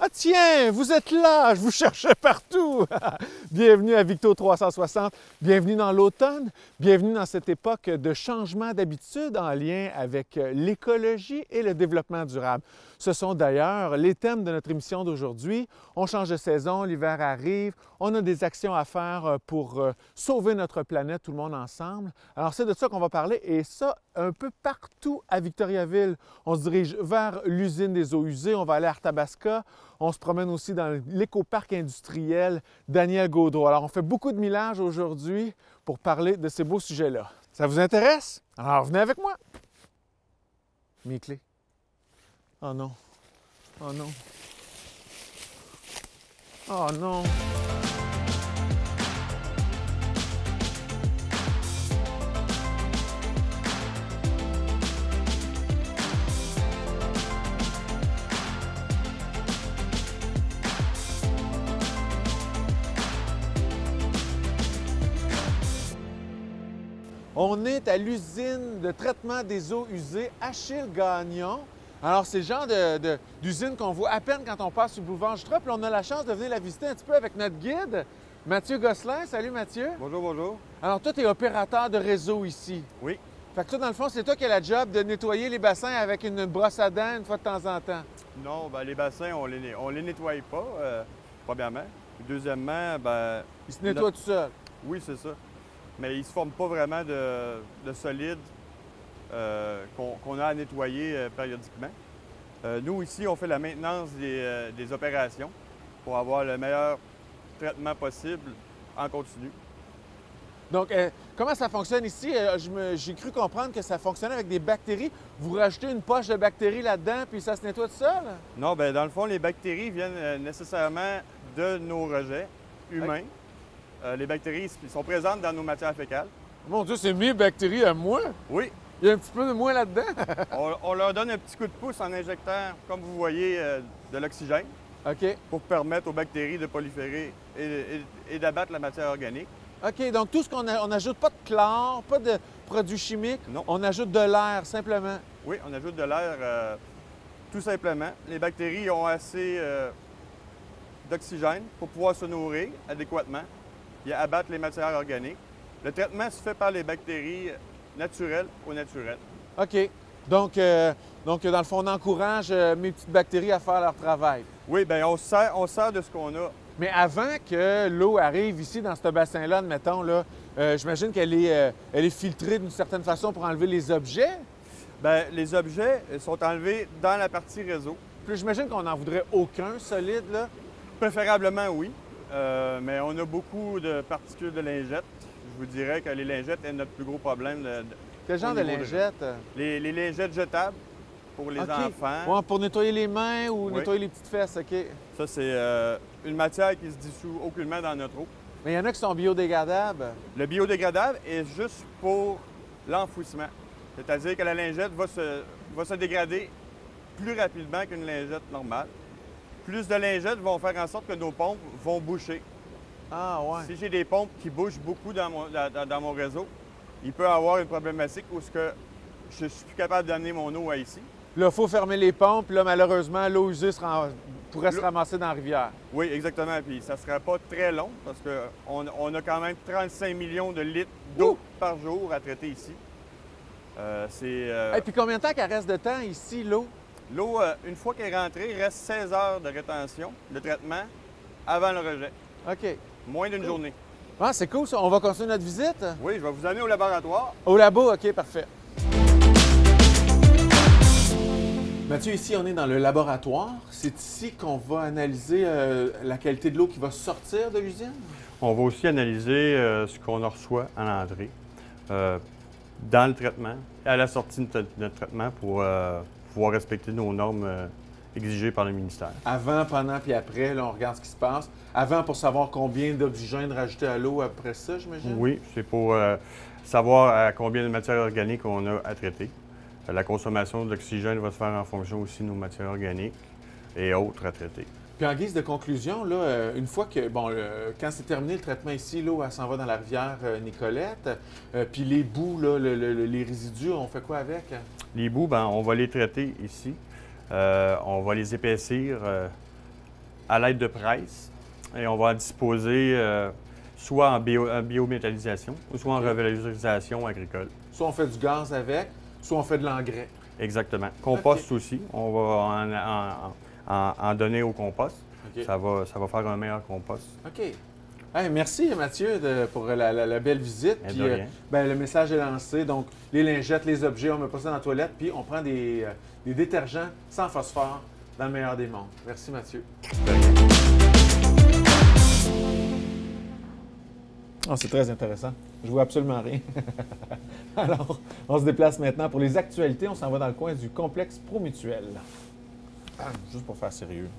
Ah tiens, vous êtes là, je vous cherchais partout. Bienvenue à Victo 360, bienvenue dans l'automne, bienvenue dans cette époque de changement d'habitude en lien avec l'écologie et le développement durable. Ce sont d'ailleurs les thèmes de notre émission d'aujourd'hui. On change de saison, l'hiver arrive, on a des actions à faire pour sauver notre planète, tout le monde ensemble. Alors c'est de ça qu'on va parler et ça un peu partout à Victoriaville. On se dirige vers l'usine des eaux usées, on va aller à Arthabasca, on se promène aussi dans l'écoparc industriel Daniel Gaudreault. Alors on fait beaucoup de millage aujourd'hui pour parler de ces beaux sujets-là. Ça vous intéresse? Alors venez avec moi. Mes clés. Oh non. Oh non. Oh non. On est à l'usine de traitement des eaux usées Achille-Gagnon. Alors, c'est le genre d'usine qu'on voit à peine quand on passe sur le boulevard Jutra. Puis on a la chance de venir la visiter un petit peu avec notre guide, Mathieu Gosselin. Salut Mathieu. Bonjour, bonjour. Alors, toi, tu es opérateur de réseau ici. Oui. Fait que toi, dans le fond, c'est toi qui as la job de nettoyer les bassins avec une brosse à dents une fois de temps en temps. Non, ben, les bassins, on les nettoie pas, premièrement. Puis deuxièmement, ben, Ils se nettoient tout seuls. oui, c'est ça. Mais ils ne se forment pas vraiment de solide qu'on a à nettoyer périodiquement. Nous, ici, on fait la maintenance des opérations pour avoir le meilleur traitement possible en continu. Donc, comment ça fonctionne ici? J'ai cru comprendre que ça fonctionnait avec des bactéries. Vous rajoutez une poche de bactéries là-dedans, puis ça se nettoie tout seul? Non, bien, dans le fond, les bactéries viennent nécessairement de nos rejets humains. Les bactéries sont présentes dans nos matières fécales. Mon Dieu, c'est mes bactéries à moi! Oui, Il y a un petit peu de moi là-dedans. on leur donne un petit coup de pouce en injectant, comme vous voyez, de l'oxygène OK. pour permettre aux bactéries de proliférer et d'abattre la matière organique. OK, donc tout ce qu'on on n'ajoute pas de chlore, pas de produits chimiques. Non. On ajoute de l'air, simplement. Oui, on ajoute de l'air tout simplement. Les bactéries ont assez d'oxygène pour pouvoir se nourrir adéquatement et abattre les matières organiques. Le traitement se fait par les bactéries naturelles au naturel. OK. Donc, dans le fond, on encourage mes petites bactéries à faire leur travail. Oui, bien, on sert de ce qu'on a. Mais avant que l'eau arrive ici, dans ce bassin-là, admettons, là, j'imagine qu'elle est filtrée d'une certaine façon pour enlever les objets. Bien, les objets sont enlevés dans la partie réseau. Puis j'imagine qu'on n'en voudrait aucun solide, là. Préférablement, oui. Mais on a beaucoup de particules de lingettes. Je vous dirais que les lingettes est notre plus gros problème. Quel genre de lingettes? Les lingettes jetables pour les OK. enfants. Ouais, pour nettoyer les mains ou Oui. nettoyer les petites fesses, OK. Ça, c'est une matière qui se dissout aucunement dans notre eau. Mais il y en a qui sont biodégradables. Le biodégradable est juste pour l'enfouissement. C'est-à-dire que la lingette va se dégrader plus rapidement qu'une lingette normale. Plus de lingettes vont faire en sorte que nos pompes vont boucher. Ah, ouais. Si j'ai des pompes qui bougent beaucoup dans mon réseau, il peut y avoir une problématique où je suis plus capable d'amener mon eau à ici. Là, il faut fermer les pompes. Puis là, malheureusement, l'eau usée pourrait se ramasser dans la rivière. Oui, exactement. Puis ça ne sera pas très long parce qu'on a quand même 35 millions de litres d'eau par jour à traiter ici. Et puis combien de temps qu'elle reste de temps ici, l'eau? L'eau, une fois qu'elle est rentrée, il reste 16 heures de rétention, de traitement, avant le rejet. OK. Moins d'une journée. Ah, c'est cool, ça. On va continuer notre visite? Oui, je vais vous amener au laboratoire. Au labo, OK, parfait. Mathieu, ici, on est dans le laboratoire. C'est ici qu'on va analyser la qualité de l'eau qui va sortir de l'usine? On va aussi analyser ce qu'on reçoit à l'entrée, dans le traitement, à la sortie de notre traitement pour pouvoir respecter nos normes exigées par le ministère. Avant, pendant puis après, là, on regarde ce qui se passe. Avant, pour savoir combien d'oxygène rajouter à l'eau après ça, j'imagine? Oui, c'est pour savoir à combien de matières organiques on a à traiter. La consommation d'oxygène va se faire en fonction aussi de nos matières organiques et autres à traiter. Puis en guise de conclusion, là, une fois que, quand c'est terminé le traitement ici, l'eau, elle s'en va dans la rivière Nicolette. Puis les boues, là, les résidus, on fait quoi avec? Les boues, on va les traiter ici. On va les épaissir à l'aide de presse et on va en disposer soit en biométallisation ou soit en revalorisation agricole. Soit on fait du gaz avec, soit on fait de l'engrais. Exactement. Compost aussi, on va en donner au compost. OK. Ça va faire un meilleur compost. OK. Hey, merci Mathieu pour la belle visite. Et Puis, de rien. le message est lancé. Donc, les lingettes, les objets, on met pas ça dans la toilette, puis on prend des détergents sans phosphore dans le meilleur des mondes. Merci Mathieu. De rien. Oh, c'est très intéressant. Je vois absolument rien. Alors, on se déplace maintenant pour les actualités. On s'en va dans le coin du complexe Promutuel. Juste pour faire sérieux.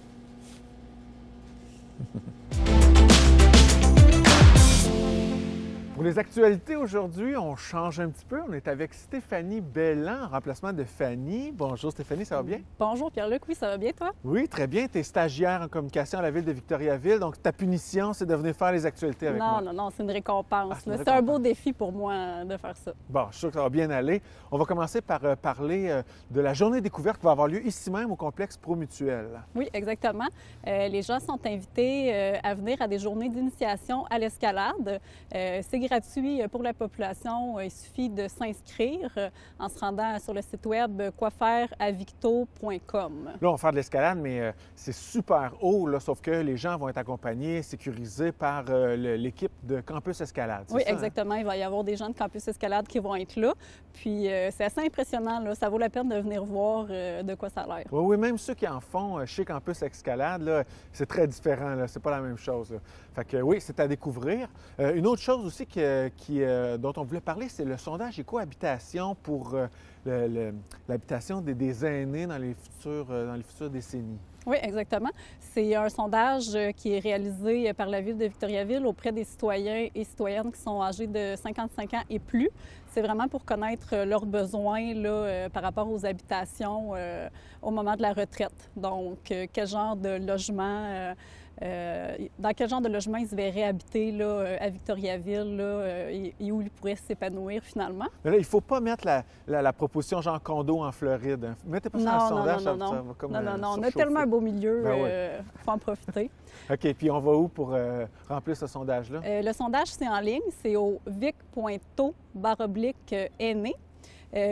Pour les actualités aujourd'hui, on change un petit peu. On est avec Stéphanie Belland en remplacement de Fanny. Bonjour Stéphanie, ça va bien? Bonjour Pierre-Luc, oui, ça va bien toi? Oui, très bien. Tu es stagiaire en communication à la ville de Victoriaville. Donc, ta punition, c'est de venir faire les actualités avec moi. Non, c'est une récompense. C'est une C'est un beau récompense. défi pour moi de faire ça. Bon, je suis sûr que ça va bien aller. On va commencer par parler de la journée découverte qui va avoir lieu ici même au complexe Promutuel. Oui, exactement. Les gens sont invités à venir à des journées d'initiation à l'escalade. C'est gratuit pour la population. Il suffit de s'inscrire en se rendant sur le site web quoifaireavicto.com. Là, on va faire de l'escalade, mais c'est super haut, là, sauf que les gens vont être accompagnés, sécurisés par l'équipe de Campus Escalade. Oui, ça, hein? exactement. Il va y avoir des gens de Campus Escalade qui vont être là. Puis c'est assez impressionnant. Là. Ça vaut la peine de venir voir de quoi ça a l'air. Oui, oui, même ceux qui en font chez Campus Escalade, là, c'est très différent. Là. C'est pas la même chose. Là. Fait que oui, c'est à découvrir. Une autre chose aussi dont on voulait parler, c'est le sondage écohabitation pour l'habitation des aînés dans les futures décennies. Oui, exactement. C'est un sondage qui est réalisé par la Ville de Victoriaville auprès des citoyens et citoyennes qui sont âgés de 55 ans et plus. C'est vraiment pour connaître leurs besoins là, par rapport aux habitations au moment de la retraite. Donc, quel genre de logement... dans quel genre de logement ils se verraient habiter là, à Victoriaville là, et où ils pourraient s'épanouir finalement. Mais là, il ne faut pas mettre la proposition genre condo en Floride. Hein. Mettez pas ça dans le sondage, ça va comme non. On a surchauffer. tellement un beau milieu, Ben oui. faut en profiter. OK, puis on va où pour remplir ce sondage-là? Le sondage, c'est en ligne, c'est au vic.to/aîné.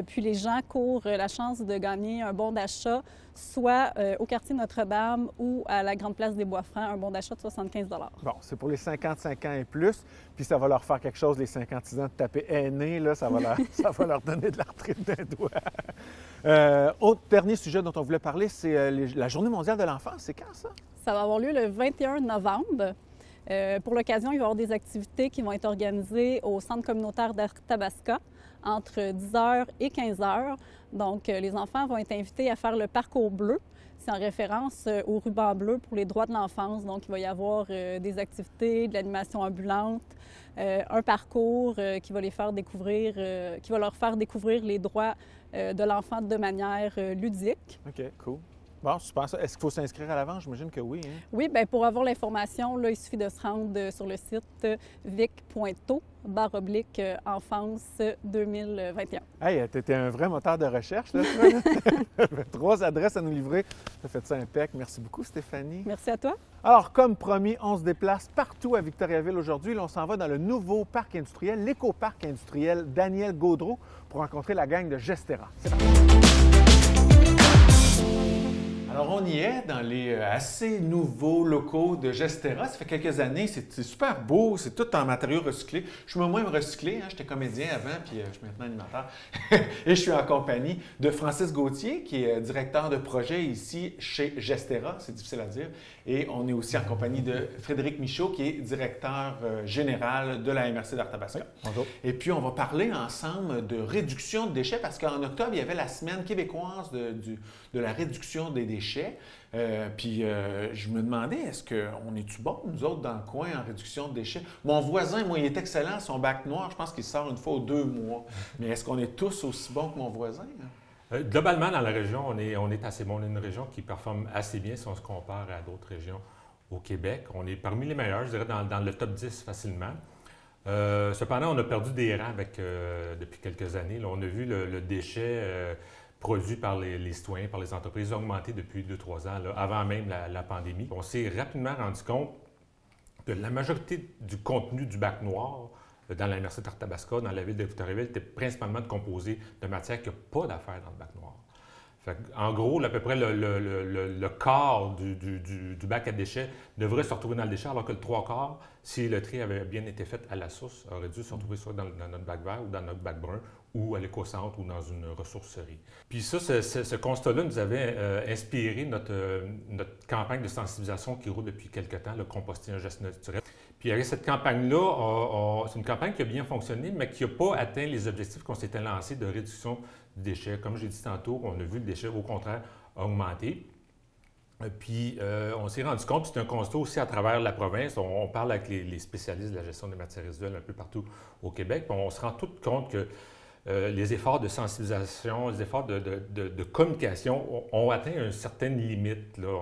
Puis les gens courent la chance de gagner un bon d'achat, soit au quartier Notre-Dame ou à la Grande Place des Bois-Francs, un bon d'achat de 75 $. Bon, c'est pour les 55 ans et plus, puis ça va leur faire quelque chose, les 56 ans, de taper aîné, là, ça va leur donner de la retraite d'un doigt. Autre dernier sujet dont on voulait parler, c'est la Journée mondiale de l'enfance. C'est quand, ça? Ça va avoir lieu le 21 novembre. Pour l'occasion, il va y avoir des activités qui vont être organisées au Centre communautaire d'Arthabasca entre 10h et 15h. Donc, les enfants vont être invités à faire le parcours bleu. C'est en référence au ruban bleu pour les droits de l'enfance. Donc, il va y avoir des activités, de l'animation ambulante, un parcours qui va leur faire découvrir les droits de l'enfant de manière ludique. OK, cool. Bon, super. Est-ce qu'il faut s'inscrire à l'avance? J'imagine que oui. Hein? Oui, bien, pour avoir l'information, là, il suffit de se rendre sur le site vic.to/enfance 2021. Hey, t'étais un vrai moteur de recherche, là. 3 adresses à nous livrer. Ça fait ça impec. Merci beaucoup, Stéphanie. Merci à toi. Alors, comme promis, on se déplace partout à Victoriaville aujourd'hui. Là, on s'en va dans le nouveau parc industriel, l'éco-parc industriel Daniel Gaudreault, pour rencontrer la gang de Gestera. C'est parti. Alors, on y est dans les assez nouveaux locaux de Gestera. Ça fait quelques années, c'est super beau, c'est tout en matériaux recyclés. Je suis moi-même recyclé, hein? J'étais comédien avant, puis je suis maintenant animateur. Et je suis en compagnie de Francis Gauthier, qui est directeur de projet ici chez Gestera, c'est difficile à dire. Et on est aussi en compagnie de Frédéric Michaud, qui est directeur général de la MRC d'Arthabasca. Oui, bonjour. Et puis, on va parler ensemble de réduction de déchets, parce qu'en octobre, il y avait la semaine québécoise de la réduction des déchets. Je me demandais, est-ce qu'on est-tu bon, nous autres, dans le coin, en réduction de déchets? Mon voisin, moi, il est excellent, son bac noir, je pense qu'il sort une fois ou 2 mois. Mais est-ce qu'on est tous aussi bons que mon voisin? Globalement, dans la région, on est assez bon. On est une région qui performe assez bien si on se compare à d'autres régions au Québec. On est parmi les meilleurs, je dirais, dans le top 10 facilement. Cependant, on a perdu des rangs depuis quelques années. Là, on a vu le déchet produits par les citoyens, par les entreprises, a augmenté depuis 2-3 ans, là, avant même la pandémie. On s'est rapidement rendu compte que la majorité du contenu du bac noir dans la MRC d'Arthabasca, dans la ville de Victoriaville, était principalement composé de matières qui n'ont pas d'affaires dans le bac noir. Fait en gros, à peu près le quart du bac à déchets devrait se retrouver dans le déchet, alors que le 3/4, si le tri avait bien été fait à la source, aurait dû se retrouver soit dans notre bac vert ou dans notre bac brun, ou à l'éco-centre ou dans une ressourcerie. Puis ça, ce constat-là nous avait inspiré notre campagne de sensibilisation qui roule depuis quelque temps, le composter un geste naturel. Puis avec cette campagne-là, c'est une campagne qui a bien fonctionné, mais qui n'a pas atteint les objectifs qu'on s'était lancés de réduction du déchet. Comme j'ai dit tantôt, on a vu le déchet, au contraire, augmenter. Puis on s'est rendu compte, c'est un constat aussi à travers la province, on parle avec les spécialistes de la gestion des matières résiduelles un peu partout au Québec, puis on se rend tout compte que les efforts de sensibilisation, les efforts de communication ont atteint une certaine limite, là.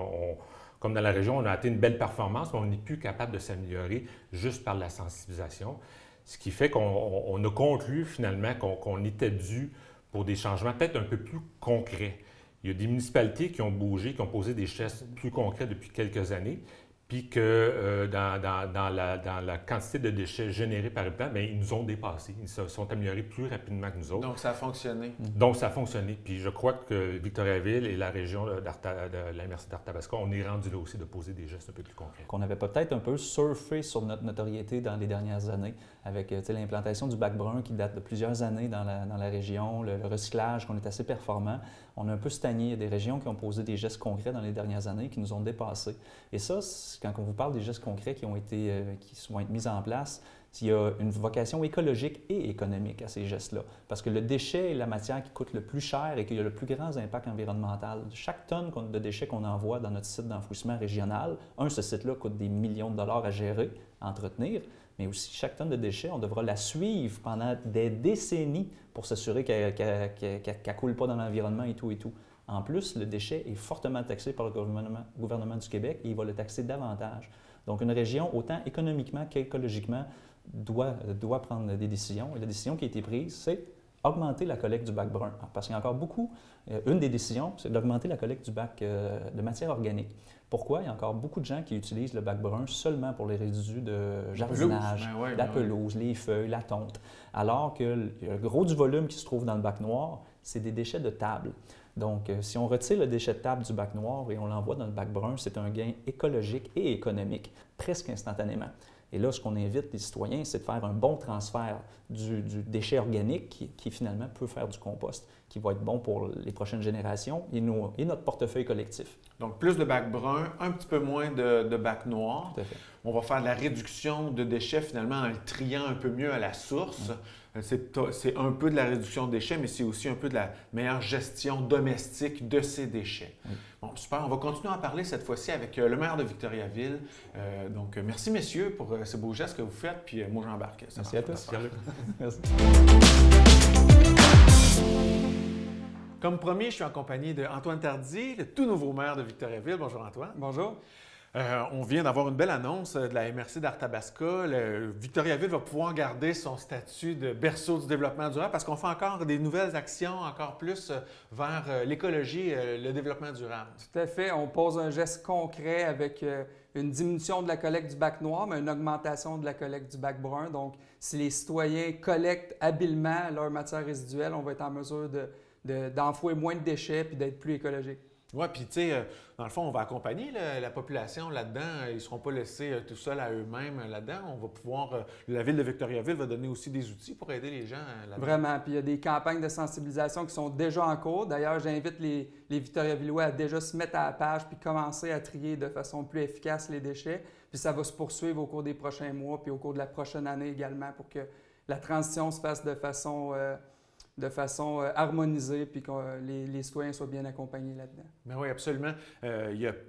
Comme dans la région, on a atteint une belle performance, mais on n'est plus capable de s'améliorer juste par la sensibilisation. Ce qui fait qu'on a conclu finalement qu'on était dû pour des changements peut-être un peu plus concrets. Il y a des municipalités qui ont bougé, qui ont posé des gestes plus concrets depuis quelques années, puis que dans la quantité de déchets générés par habitant, bien, ils nous ont dépassés. Ils se sont améliorés plus rapidement que nous autres. Donc, ça a fonctionné. Donc, ça a fonctionné. Puis je crois que Victoriaville et la région de la MRC d'Arthabasca, on est rendu là aussi de poser des gestes un peu plus concrets. Qu'on avait peut-être un peu surfé sur notre notoriété dans les dernières années, avec l'implantation du bac brun qui date de plusieurs années dans la région, le recyclage, qu'on est assez performant. On a un peu stagné. Il y a des régions qui ont posé des gestes concrets dans les dernières années qui nous ont dépassés. Et ça, quand on vous parle des gestes concrets qui vont être mis en place, il y a une vocation écologique et économique à ces gestes-là. Parce que le déchet est la matière qui coûte le plus cher et qui a le plus grand impact environnemental. Chaque tonne de déchets qu'on envoie dans notre site d'enfouissement régional, ce site-là coûte des millions de dollars à gérer, à entretenir, mais aussi chaque tonne de déchets, on devra la suivre pendant des décennies pour s'assurer qu'elle ne coule pas dans l'environnement et tout et tout. En plus, le déchet est fortement taxé par le gouvernement du Québec et il va le taxer davantage. Donc, une région, autant économiquement qu'écologiquement, doit prendre des décisions. Et la décision qui a été prise, c'est augmenter la collecte du bac brun. Parce qu'il y a encore beaucoup, une des décisions, c'est d'augmenter la collecte du bac de matière organique. Pourquoi? Il y a encore beaucoup de gens qui utilisent le bac brun seulement pour les résidus de jardinage, la pelouse, les feuilles, la tonte. Alors que le gros du volume qui se trouve dans le bac noir, c'est des déchets de table. Donc, si on retire le déchet de table du bac noir et on l'envoie dans le bac brun, c'est un gain écologique et économique, presque instantanément. Et là, ce qu'on invite les citoyens, c'est de faire un bon transfert du déchet organique qui finalement peut faire du compost, qui va être bon pour les prochaines générations et notre portefeuille collectif. Donc, plus de bac brun, un petit peu moins de bac noir. Tout à fait. On va faire de la réduction de déchets finalement en le triant un peu mieux à la source. C'est un peu de la réduction de déchets, mais c'est aussi un peu de la meilleure gestion domestique de ces déchets. Oui. Bon, super. On va continuer à en parler cette fois-ci avec le maire de Victoriaville. Donc, merci messieurs pour ces beaux gestes que vous faites. Puis moi, j'embarque. Merci à tous. Merci. Comme promis, je suis en compagnie d'Antoine Tardy, le tout nouveau maire de Victoriaville. Bonjour Antoine. Bonjour. On vient d'avoir une belle annonce de la MRC d'Arthabasca. Victoriaville va pouvoir garder son statut de berceau du développement durable parce qu'on fait encore des nouvelles actions encore plus vers l'écologie et le développement durable. Tout à fait. On pose un geste concret avec une diminution de la collecte du bac noir, mais une augmentation de la collecte du bac brun. Donc, si les citoyens collectent habilement leurs matières résiduelles, on va être en mesure d'enfouir moins de déchets et d'être plus écologique. Oui, puis tu sais, dans le fond, on va accompagner la population là-dedans. Ils ne seront pas laissés tout seuls à eux-mêmes là-dedans. On va pouvoir, la Ville de Victoriaville va donner aussi des outils pour aider les gens là-dedans. Vraiment. Puis il y a des campagnes de sensibilisation qui sont déjà en cours. D'ailleurs, j'invite les Victoriavillois à déjà se mettre à la page puis commencer à trier de façon plus efficace les déchets. Puis ça va se poursuivre au cours des prochains mois puis au cours de la prochaine année également pour que la transition se fasse de façon harmonisée puis que les citoyens soient bien accompagnés là-dedans. Bien oui, absolument.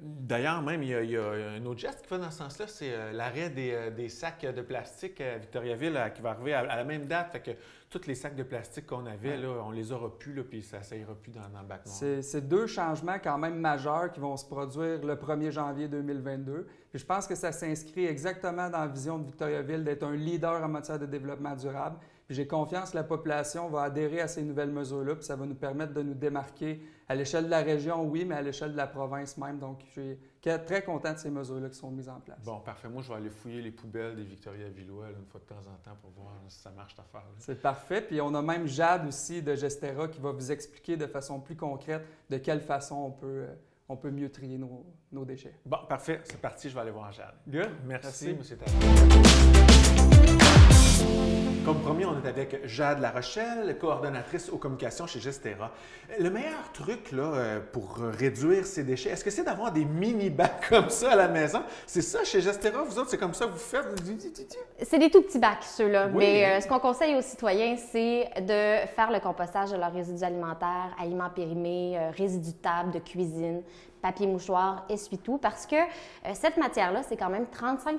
D'ailleurs, même, il y a un autre geste qui va dans ce sens-là, c'est l'arrêt des sacs de plastique à Victoriaville qui va arriver à la même date. Fait que tous les sacs de plastique qu'on avait, là, on les aura plus, là, puis ça ira plus dans le bac noir. C'est deux changements quand même majeurs qui vont se produire le 1er janvier 2022. Puis je pense que ça s'inscrit exactement dans la vision de Victoriaville d'être un leader en matière de développement durable. Puis j'ai confiance que la population va adhérer à ces nouvelles mesures-là, puis ça va nous permettre de nous démarquer à l'échelle de la région, oui, mais à l'échelle de la province même. Donc, je suis très content de ces mesures-là qui sont mises en place. Bon, parfait. Moi, je vais aller fouiller les poubelles des Victoria-Villois une fois de temps en temps pour voir si ça marche, cette affaire-là. C'est parfait. Puis on a même Jade aussi de Gestera qui va vous expliquer de façon plus concrète de quelle façon on peut mieux trier nos déchets. Bon, parfait. C'est parti. Je vais aller voir Jade. Good. Merci. M. Talbot. Comme promis, on est avec Jade Larochelle, coordonnatrice aux communications chez Gestera. Le meilleur truc là, pour réduire ces déchets, est-ce que c'est d'avoir des mini-bacs comme ça à la maison? C'est ça chez Gestera? Vous autres, c'est comme ça que vous faites? C'est des tout petits bacs, ceux-là. Oui. Mais ce qu'on conseille aux citoyens, c'est de faire le compostage de leurs résidus alimentaires, aliments périmés, résidus de table, de cuisine, papier mouchoir, essuie-tout, parce que cette matière-là, c'est quand même 35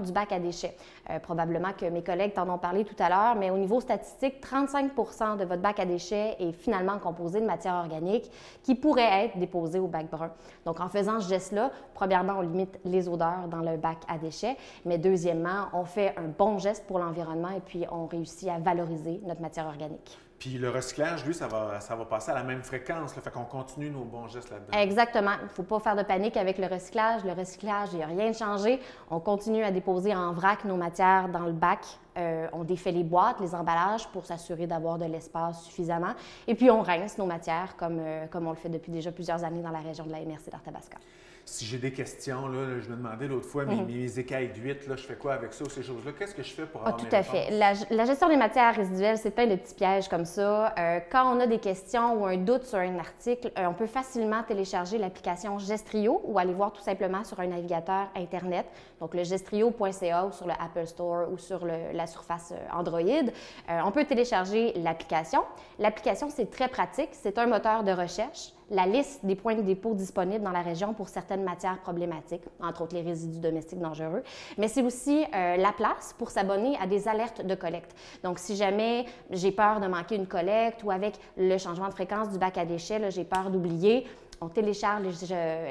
du bac à déchets. Probablement que mes collègues t'en ont parlé tout à l'heure, mais au niveau statistique, 35 de votre bac à déchets est finalement composé de matière organique qui pourrait être déposée au bac brun. Donc, en faisant ce geste-là, premièrement, on limite les odeurs dans le bac à déchets, mais deuxièmement, on fait un bon geste pour l'environnement et puis on réussit à valoriser notre matière organique. Puis le recyclage, lui, ça va passer à la même fréquence. Là, fait qu'on continue nos bons gestes là-dedans. Exactement. Il ne faut pas faire de panique avec le recyclage. Le recyclage, il n'y a rien de changé. On continue à déposer en vrac nos matières dans le bac. On défait les boîtes, les emballages pour s'assurer d'avoir de l'espace suffisamment. Et puis, on rince nos matières comme on le fait depuis déjà plusieurs années dans la région de la MRC d'Arthabasca. Si j'ai des questions, là, je me demandais l'autre fois, mes écailles d'huîtres, là, je fais quoi avec ça ou ces choses-là? Qu'est-ce que je fais pour avoir tout mes à réponses? fait. La gestion des matières résiduelles, c'est plein de petits pièges comme ça. Quand on a des questions ou un doute sur un article, on peut facilement télécharger l'application Gestrio ou aller voir tout simplement sur un navigateur Internet, donc le gestrio.ca ou sur le Apple Store ou sur la surface Android. On peut télécharger l'application. L'application, c'est très pratique. C'est un moteur de recherche. La liste des points de dépôt disponibles dans la région pour certaines matières problématiques, entre autres les résidus domestiques dangereux, mais c'est aussi la place pour s'abonner à des alertes de collecte. Donc, si jamais j'ai peur de manquer une collecte ou avec le changement de fréquence du bac à déchets, j'ai peur d'oublier, on télécharge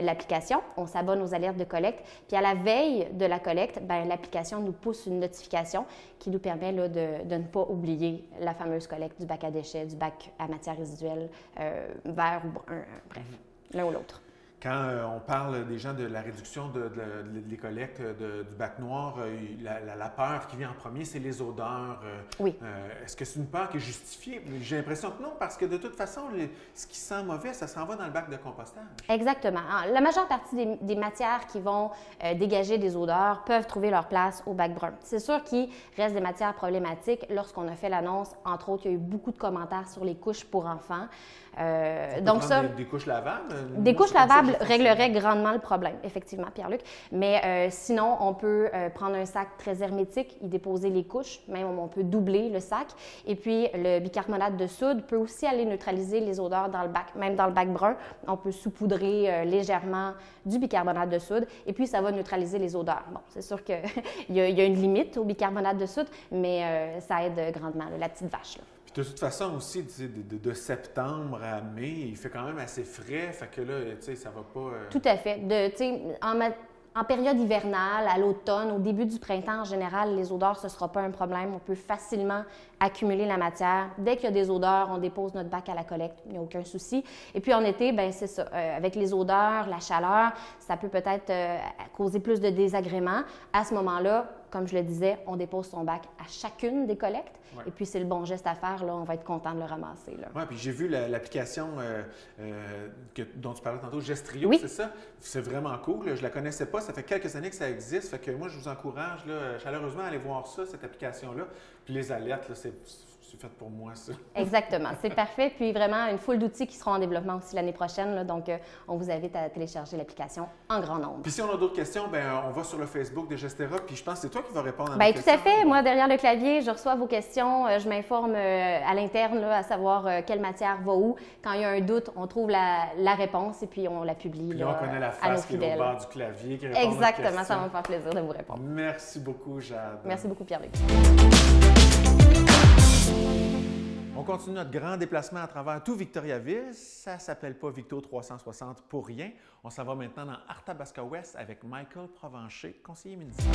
l'application, on s'abonne aux alertes de collecte, puis à la veille de la collecte, l'application nous pousse une notification qui nous permet là, de ne pas oublier la fameuse collecte du bac à déchets, du bac à matière résiduelle, vert ou brun, bref, l'un ou l'autre. Quand on parle des gens de la réduction des collectes du bac noir, la peur qui vient en premier, c'est les odeurs. Oui. Est-ce que c'est une peur qui est justifiée? J'ai l'impression que non, parce que de toute façon, ce qui sent mauvais, ça s'en va dans le bac de compostage. Exactement. La majeure partie des matières qui vont dégager des odeurs peuvent trouver leur place au bac brun. C'est sûr qu'il reste des matières problématiques. Lorsqu'on a fait l'annonce, entre autres, il y a eu beaucoup de commentaires sur les couches pour enfants. Donc ça, des couches lavables? Des couches lavables régleraient grandement le problème, effectivement, Pierre-Luc. Mais sinon, on peut prendre un sac très hermétique, y déposer les couches, même on peut doubler le sac. Et puis, le bicarbonate de soude peut aussi aller neutraliser les odeurs dans le bac. Même dans le bac brun, on peut saupoudrer légèrement du bicarbonate de soude et puis ça va neutraliser les odeurs. Bon, c'est sûr qu'il y a une limite au bicarbonate de soude, mais ça aide grandement, la petite vache, là. Puis de toute façon aussi, de septembre à mai, il fait quand même assez frais, fait que là, tu sais, ça va pas... Tout à fait. En période hivernale, à l'automne, au début du printemps, en général, les odeurs, ce ne sera pas un problème. On peut facilement accumuler la matière. Dès qu'il y a des odeurs, on dépose notre bac à la collecte. Il n'y a aucun souci. Et puis en été, bien, c'est ça. Avec les odeurs, la chaleur, ça peut peut-être causer plus de désagréments. À ce moment-là, comme je le disais, on dépose son bac à chacune des collectes. Ouais. Et puis, c'est le bon geste à faire. Là, on va être content de le ramasser. Oui, puis j'ai vu l'application dont tu parlais tantôt, Gestrio, oui. C'est ça? C'est vraiment cool. Là. Je ne la connaissais pas. Ça fait quelques années que ça existe. Fait que moi, je vous encourage là, chaleureusement à aller voir ça, cette application-là. Puis les alertes, là, c'est fait pour moi, ça. Exactement. C'est parfait. Puis vraiment, une foule d'outils qui seront en développement aussi l'année prochaine. Là, donc, on vous invite à télécharger l'application en grand nombre. Puis si on a d'autres questions, bien, on va sur le Facebook de Gestera. Puis je pense que c'est toi qui vas répondre à nos questions. questions. Tout à fait. Moi, derrière le clavier, je reçois vos questions. Je m'informe à l'interne à savoir quelle matière va où. Quand il y a un doute, on trouve la réponse et puis on la publie. Puis là, on connaît la face qui est au bord du clavier qui répond. Exactement. Ça va me faire plaisir de vous répondre. Merci beaucoup, Jade. Merci beaucoup, Pierre-Luc. On continue notre grand déplacement à travers tout Victoriaville. Ça ne s'appelle pas Victo 360 pour rien. On s'en va maintenant dans Arthabasca Ouest avec Michael Provencher, conseiller municipal.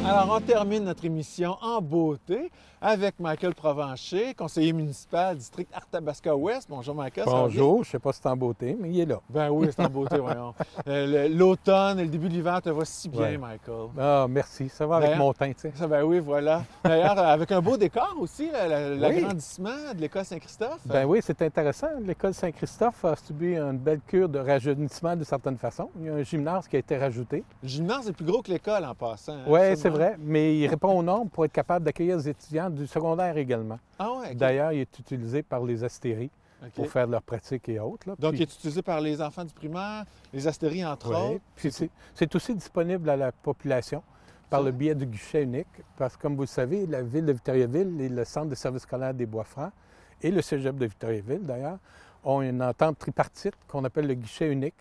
Alors, on termine notre émission en beauté avec Michael Provencher, conseiller municipal district Arthabasca-Ouest. Bonjour, Michael. Bonjour, je ne sais pas si c'est en beauté, mais il est là. Ben oui, c'est en beauté, voyons. L'automne et le début de l'hiver te va si bien, Ouais. Michael. Ah, merci. Ça va avec D'ailleurs- mon teint, tu sais. Ça, ben oui, voilà. D'ailleurs, avec un beau décor aussi, Oui. l'agrandissement de l'école Saint-Christophe. Ben oui, c'est intéressant. L'école Saint-Christophe a subi une belle cure de rajeunissement de certaine façon. Il y a un gymnase qui a été rajouté. Le gymnase est plus gros que l'école en passant. hein, Oui, sûrement. c'est vrai, mais il répond aux normes pour être capable d'accueillir les étudiants du secondaire également. Ah ouais, ok. D'ailleurs, il est utilisé par les astéries Ok. pour faire leurs pratiques et autres. là. Donc, Puis- il est utilisé par les enfants du primaire, les astéries, entre Oui. autres. Puis c'est aussi disponible à la population par C'est le vrai? biais du guichet unique, parce que comme vous le savez, la ville de Victoriaville et le centre de services scolaires des Bois-Francs et le cégep de Victoriaville, d'ailleurs, ont une entente tripartite qu'on appelle le guichet unique,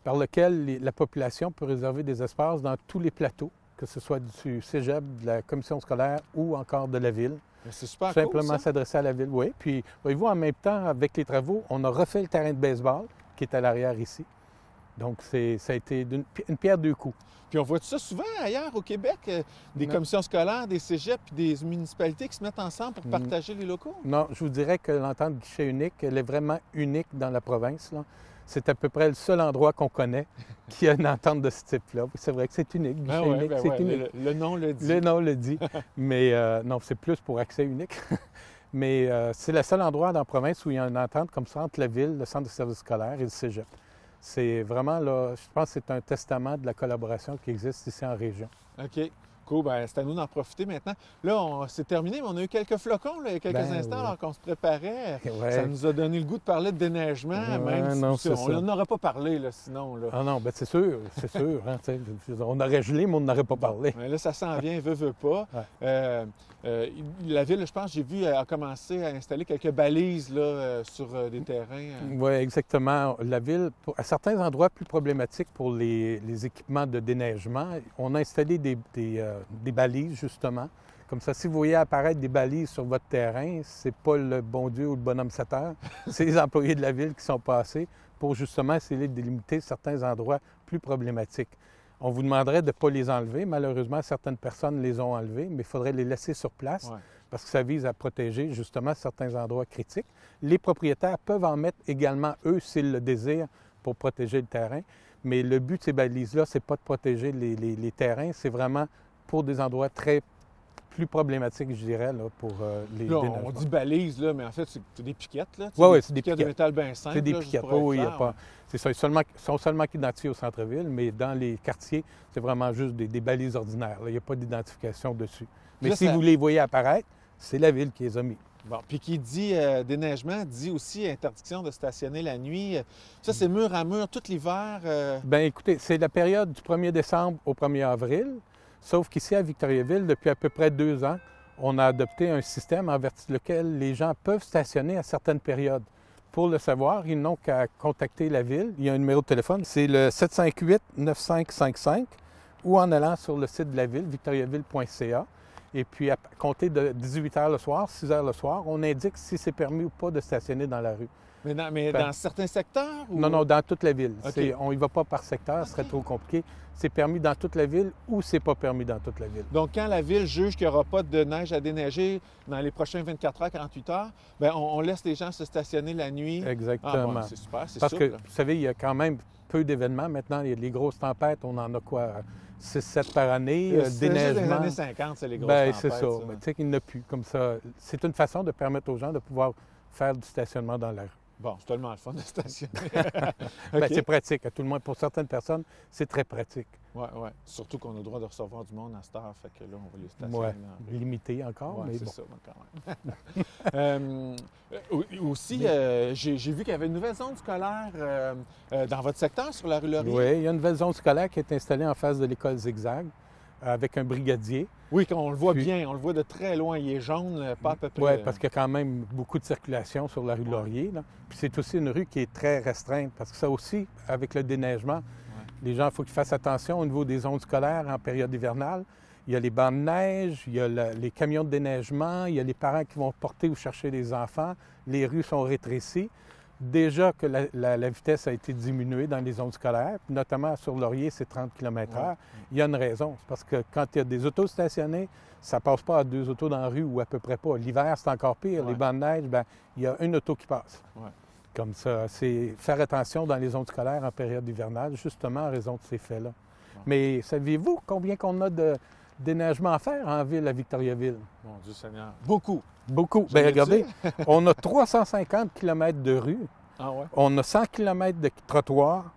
par lequel la population peut réserver des espaces dans tous les plateaux, que ce soit du cégep, de la commission scolaire ou encore de la ville. Mais c'est super Simplement cool, ça. s'adresser à la ville, oui. Puis, voyez-vous, en même temps, avec les travaux, on a refait le terrain de baseball qui est à l'arrière ici. Donc, ça a été une pierre deux coups. Puis on voit ça souvent ailleurs au Québec, des Non. commissions scolaires, des cégeps puis des municipalités qui se mettent ensemble pour Mm. partager les locaux. Non, je vous dirais que l'entente guichet unique, elle est vraiment unique dans la province, là. C'est à peu près le seul endroit qu'on connaît qui a une entente de ce type-là. C'est vrai que c'est unique, guichet Ben ouais, unique, ben c'est ouais, unique. le nom le dit. Le nom le dit, mais non, c'est plus pour accès unique. Mais c'est le seul endroit dans la province où il y a une entente comme ça entre la ville, le centre de services scolaires et le cégep. C'est vraiment, là, je pense que c'est un testament de la collaboration qui existe ici en région. OK. Cool. Ben, c'est à nous d'en profiter maintenant. Là, c'est terminé, mais on a eu quelques flocons là, il y a quelques Ben instants oui. alors qu'on se préparait. Ouais. Ça nous a donné le goût de parler de déneigement, Ouais, même si non, tu sais, c'est on ça. n'en aurait pas parlé là, sinon. Là. Ah non, ben c'est sûr, c'est sûr. Hein, tu sais, on aurait gelé, mais on n'aurait pas parlé. Mais là, ça s'en vient, veut pas. Ouais. La ville, je pense, j'ai vu, a commencé à installer quelques balises là, sur des terrains. Oui, exactement. La ville, à certains endroits plus problématiques pour les équipements de déneigement, on a installé des balises, justement. Comme ça, si vous voyez apparaître des balises sur votre terrain, c'est pas le bon Dieu ou le bonhomme 7 heures, c'est les employés de la ville qui sont passés pour justement essayer de délimiter certains endroits plus problématiques. On vous demanderait de ne pas les enlever. Malheureusement, certaines personnes les ont enlevés, mais il faudrait les laisser sur place Ouais. parce que ça vise à protéger justement certains endroits critiques. Les propriétaires peuvent en mettre également, eux, s'ils le désirent, pour protéger le terrain. Mais le but de ces balises-là, c'est pas de protéger les terrains, c'est vraiment pour des endroits plus problématiques, je dirais, là, pour les Là, déneigements. on dit balises, là, mais en fait, c'est des piquettes. Là, Ouais, ouais, c'est c'est des piquettes de piquettes. métal bien simples. C'est des là, juste piquettes. pour être Oui, il y a clair, pas. C'est ça, ils sont seulement identifiés au centre-ville, mais dans les quartiers, c'est vraiment juste des balises ordinaires. Là. Il n'y a pas d'identification dessus. Mais Là, si ça- vous les voyez apparaître, c'est la ville qui les a mis. Bon, puis qui dit déneigement, dit aussi interdiction de stationner la nuit. Ça, c'est mur à mur tout l'hiver. Bien, écoutez, c'est la période du 1er décembre au 1er avril, sauf qu'ici à Victoriaville, depuis à peu près 2 ans, on a adopté un système en vertu lequel les gens peuvent stationner à certaines périodes. Pour le savoir, ils n'ont qu'à contacter la ville. Il y a un numéro de téléphone, c'est le 758-9555 ou en allant sur le site de la ville, victoriaville.ca. Et puis, à compter de 18 h le soir, 6 h le soir, on indique si c'est permis ou pas de stationner dans la rue. Mais Ben- dans certains secteurs? Ou... Non, dans toute la ville. OK. On y va pas par secteur, ce serait trop compliqué. C'est permis dans toute la ville ou c'est pas permis dans toute la ville. Donc, quand la ville juge qu'il n'y aura pas de neige à déneiger dans les prochains 24 heures, 48 heures, bien, on laisse les gens se stationner la nuit. Exactement. Ah, bon, c'est super, c'est Parce souple. que, vous savez, il y a quand même peu d'événements. Maintenant, il y a les grosses tempêtes, on en a quoi? 6-7 par année, C'est juste des déneigement. années 50, c'est les grosses Ben, tempêtes. c'est ça. Ben, tu sais qu'il n'y en a plus. Comme ça, c'est une façon de permettre aux gens de pouvoir faire du stationnement dans la rue. Bon, c'est tellement le fun de stationner. Ben, OK. c'est pratique. À tout le moins, pour certaines personnes, c'est très pratique. Oui, oui. Surtout qu'on a le droit de recevoir du monde à cette heure, fait que là, on va les stationner. Ouais. dans la rue. Limité encore, Ouais, mais c'est bon. ça, quand même. Aussi, j'ai vu qu'il y avait une nouvelle zone scolaire dans votre secteur, sur la rue Laurier. Oui, il y a une nouvelle zone scolaire qui est installée en face de l'école Zigzag avec un brigadier. Oui, on le voit Puis- bien, on le voit de très loin. Il est jaune, pas à peu près. Oui, parce qu'il y a quand même beaucoup de circulation sur la rue Laurier, là. Puis c'est aussi une rue qui est très restreinte, parce que ça aussi, avec le déneigement, les gens, il faut qu'ils fassent attention au niveau des zones scolaires en période hivernale. Il y a les bancs de neige, il y a les camions de déneigement, il y a les parents qui vont porter ou chercher les enfants. Les rues sont rétrécies. Déjà que la vitesse a été diminuée dans les zones scolaires, puis notamment sur Laurier, c'est 30 km/h. Il y a une raison. C'est parce que quand il y a des autos stationnées, ça ne passe pas à 2 autos dans la rue ou à peu près pas. L'hiver, c'est encore pire. Les bancs de neige, bien, il y a une auto qui passe. Comme ça, c'est faire attention dans les zones scolaires en période hivernale, justement en raison de ces faits-là. Mais saviez-vous combien qu'on a de déneigement à faire en ville à Victoriaville? Mon Dieu Seigneur. Beaucoup. Beaucoup. Bien, regardez, on a 350 km de rues, on a 100 km de trottoirs,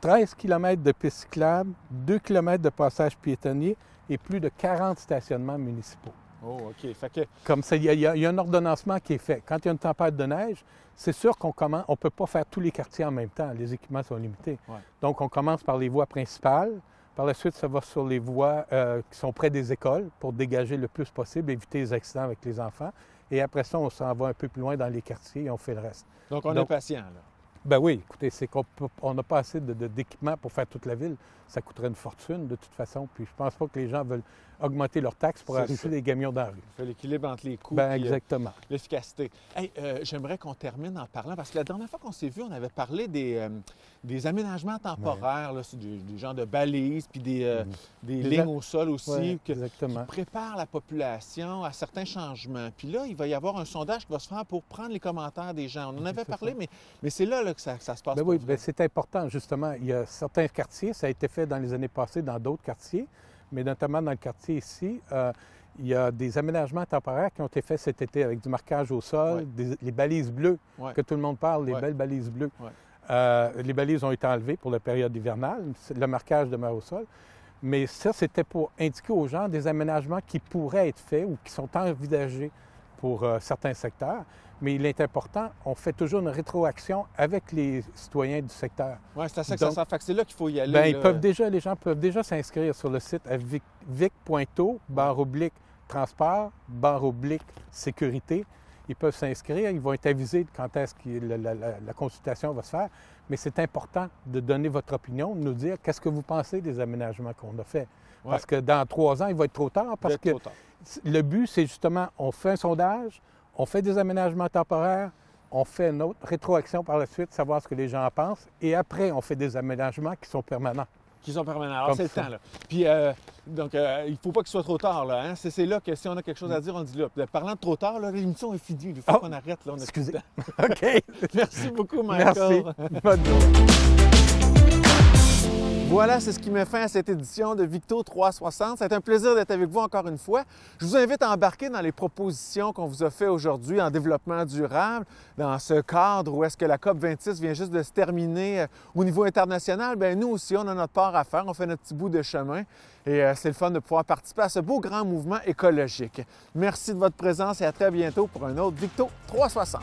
13 km de pistes cyclables, 2 km de passages piétonniers et plus de 40 stationnements municipaux. Oh, OK. Fait que... Comme ça, il y a un ordonnancement qui est fait. Quand il y a une tempête de neige, c'est sûr qu'on commence, on ne peut pas faire tous les quartiers en même temps. Les équipements sont limités. Donc, on commence par les voies principales. Par la suite, ça va sur les voies qui sont près des écoles pour dégager le plus possible, éviter les accidents avec les enfants. Et après ça, on s'en va un peu plus loin dans les quartiers et on fait le reste. Donc, on est patient, là. Ben oui, écoutez, c'est qu'on n'a pas assez d'équipements pour faire toute la ville. Ça coûterait une fortune, de toute façon. Puis je pense pas que les gens veulent augmenter leurs taxes pour arrêter les camions dans la rue. C'est l'équilibre entre les coûts et exactement. L'efficacité. Hey, j'aimerais qu'on termine en parlant, parce que la dernière fois qu'on s'est vu, on avait parlé des aménagements temporaires, là, des genres de balises, puis des lignes au sol aussi, qui préparent la population à certains changements. Puis là, il va y avoir un sondage qui va se faire pour prendre les commentaires des gens. On en avait parlé, mais c'est là que ça se passe. Ben oui, c'est important, justement. Il y a certains quartiers, ça a été fait dans les années passées dans d'autres quartiers, mais notamment dans le quartier ici, il y a des aménagements temporaires qui ont été faits cet été avec du marquage au sol, les balises bleues, que tout le monde parle, les belles balises bleues. Les balises ont été enlevées pour la période hivernale, le marquage demeure au sol. Mais ça, c'était pour indiquer aux gens des aménagements qui pourraient être faits ou qui sont envisagés pour certains secteurs. Mais il est important, on fait toujours une rétroaction avec les citoyens du secteur. Oui, c'est à ça que ça sert. Fait que c'est là qu'il faut y aller. Bien, les gens peuvent déjà s'inscrire sur le site à vic.to/transport/sécurité. Ils peuvent s'inscrire, ils vont être avisés quand est-ce que la consultation va se faire. Mais c'est important de donner votre opinion, de nous dire qu'est-ce que vous pensez des aménagements qu'on a faits. Parce que dans 3 ans, il va être trop tard. Parce que le but, c'est justement, on fait un sondage, on fait des aménagements temporaires, on fait une autre rétroaction par la suite, savoir ce que les gens en pensent, et après, on fait des aménagements qui sont permanents. Qui sont permanents. Alors, c'est le temps, là. Puis, donc, il ne faut pas qu'il soit trop tard, là. Hein? C'est là que si on a quelque chose à dire, on dit là. Parlant de trop tard, là, l'émission est finie. Il faut qu'on arrête, là. Excusez. OK. Merci beaucoup, Michael. Merci. Voilà, c'est ce qui met fin à cette édition de Victo 360. C'est un plaisir d'être avec vous encore une fois. Je vous invite à embarquer dans les propositions qu'on vous a faites aujourd'hui en développement durable, dans ce cadre où est-ce que la COP26 vient juste de se terminer au niveau international. Bien, nous aussi, on a notre part à faire, on fait notre petit bout de chemin et c'est le fun de pouvoir participer à ce beau grand mouvement écologique. Merci de votre présence et à très bientôt pour un autre Victo 360.